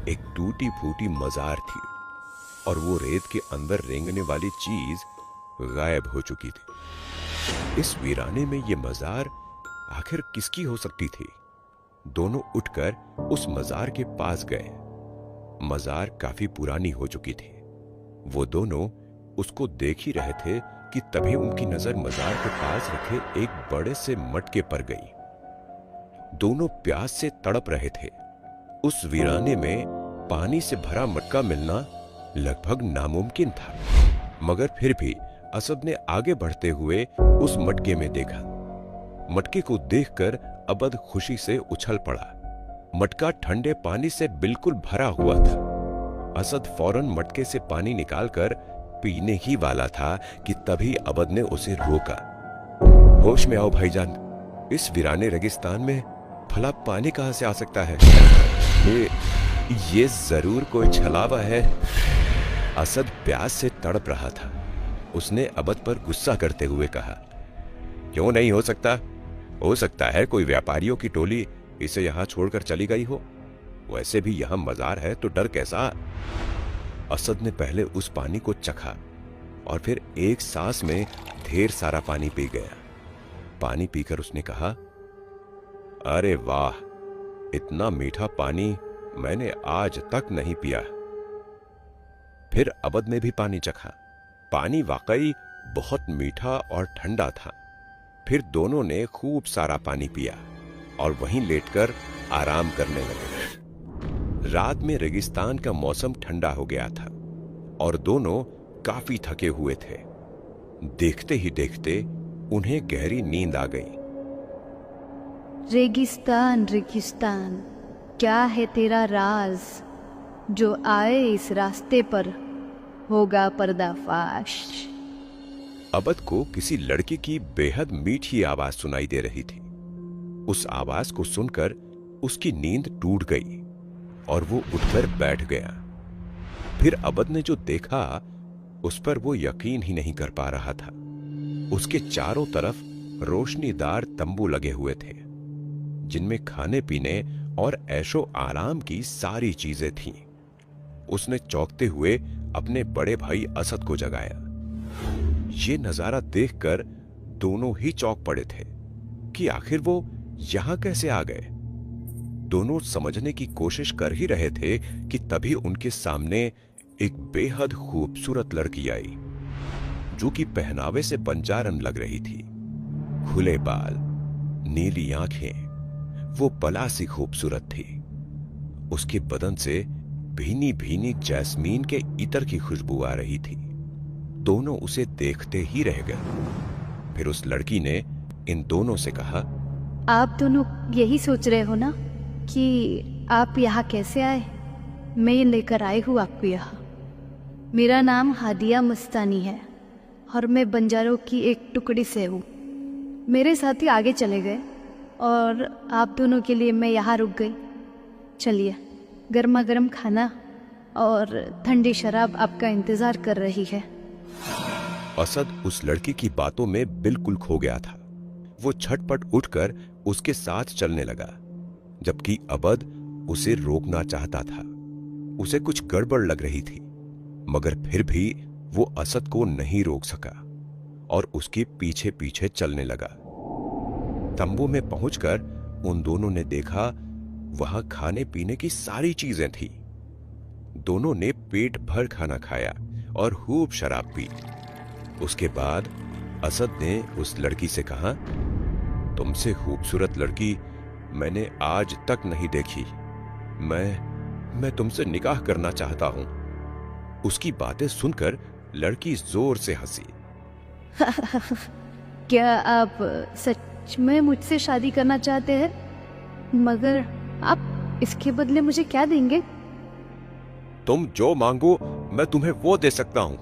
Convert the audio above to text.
एक टूटी फूटी मजार थी और वो रेत के अंदर रेंगने वाली चीज गायब हो चुकी थी। इस वीराने में ये मजार आखिर किसकी हो सकती थी? दोनों उठकर उस मजार के पास गए। मजार काफी पुरानी हो चुकी थी। वो दोनों उसको देख ही रहे थे कि तभी उनकी नजर मजार के पास रखे एक बड़े से मटके पर गई। दोनों प्यास से तड़प रहे थे। उस वीराने में पानी से भरा मटका मिलना लगभग नामुमकिन था, मगर फिर भी असद ने आगे बढ़ते हुए उस मटके में देखा। मटके को देखकर अबद खुशी से उछल पड़ा। मटका ठंडे पानी से बिल्कुल भरा हुआ था। असद फौरन मटके से पानी निकालकर पीने ही वाला था कि तभी अबद ने उसे रोका। होश में आओ भाईजान, इस वीराने रेगिस्तान में भला पानी कहां से आ सकता है? ये जरूर कोई छलावा है। असद प्यास से तड़प रहा था। उसने अबद पर गुस्सा करते हुए कहा, क्यों नहीं हो सकता? हो सकता है कोई व्यापारियों की टोली इसे यहां छोड़कर चली गई हो। वैसे भी यहां मजार है तो डर कैसा? असद ने पहले उस पानी को चखा और फिर एक सांस में ढेर सारा पानी पी गया। पानी पीकर उसने कहा, अरे वाह, इतना मीठा पानी मैंने आज तक नहीं पिया। फिर अबद ने भी पानी चखा। पानी वाकई बहुत मीठा और ठंडा था। फिर दोनों ने खूब सारा पानी पिया और वहीं लेटकर आराम करने लगे। रात में रेगिस्तान का मौसम ठंडा हो गया था और दोनों काफी थके हुए थे। देखते ही देखते उन्हें गहरी नींद आ गई। रेगिस्तान रेगिस्तान, क्या है तेरा राज? जो आए इस रास्ते पर होगा पर्दाफाश। अबद को किसी लड़की की बेहद मीठी आवाज सुनाई दे रही थी। उस आवाज को सुनकर उसकी नींद टूट गई और वो उठकर बैठ गया। फिर अबद ने जो देखा उस पर वो यकीन ही नहीं कर पा रहा था। उसके चारों तरफ रोशनीदार तंबू लगे हुए थे जिनमें खाने पीने और ऐशो आराम की सारी चीजें थीं। उसने चौंकते हुए अपने बड़े भाई असद को जगाया। ये नजारा देखकर दोनों ही चौंक पड़े थे कि आखिर वो यहां कैसे आ गए। दोनों समझने की कोशिश कर ही रहे थे कि तभी उनके सामने एक बेहद खूबसूरत लड़की आई, जो कि पहनावे से पंचारन लग रही थी। खुले बाल, नीली आंखें, वो बला सी खूबसूरत थी। उसके बदन से भीनी भीनी जैस्मीन के इत्र की खुशबू आ रही थी। दोनों उसे देखते ही रह गए। फिर उस लड़की ने इन दोनों से कहा, आप दोनों यही सोच रहे हो ना कि आप यहाँ कैसे आए? मैं लेकर आई हूँ आपको यहाँ। मेरा नाम हादिया मस्तानी है और मैं बंजारों की एक टुकड़ी से हूँ। मेरे साथी आगे चले गए और आप दोनों के लिए मैं यहाँ रुक गई। चलिए, गर्मा गर्म खाना और ठंडी शराब आपका इंतजार कर रही है। असद उस लड़की की बातों में बिल्कुल खो गया था। वो झटपट उठकर उसके साथ चलने लगा, जबकि अबद उसे रोकना चाहता था। उसे कुछ गड़बड़ लग रही थी, मगर फिर भी वो असद को नहीं रोक सका और उसके पीछे पीछे चलने लगा। तंबू में पहुंचकर उन दोनों ने देखा वहां खाने पीने की सारी चीजें थी। दोनों ने पेट भर खाना खाया और खूब शराब पी। उसके बाद असद ने उस लड़की से कहा, तुमसे खूबसूरत लड़की मैंने आज तक नहीं देखी। मैं तुमसे निकाह करना चाहता हूं। उसकी बातें सुनकर लड़की जोर से हंसी। क्या आप सच में मुझसे शादी करना चाहते हैं? मगर आप इसके बदले मुझे क्या देंगे? तुम जो मांगो मैं तुम्हें वो दे सकता हूं।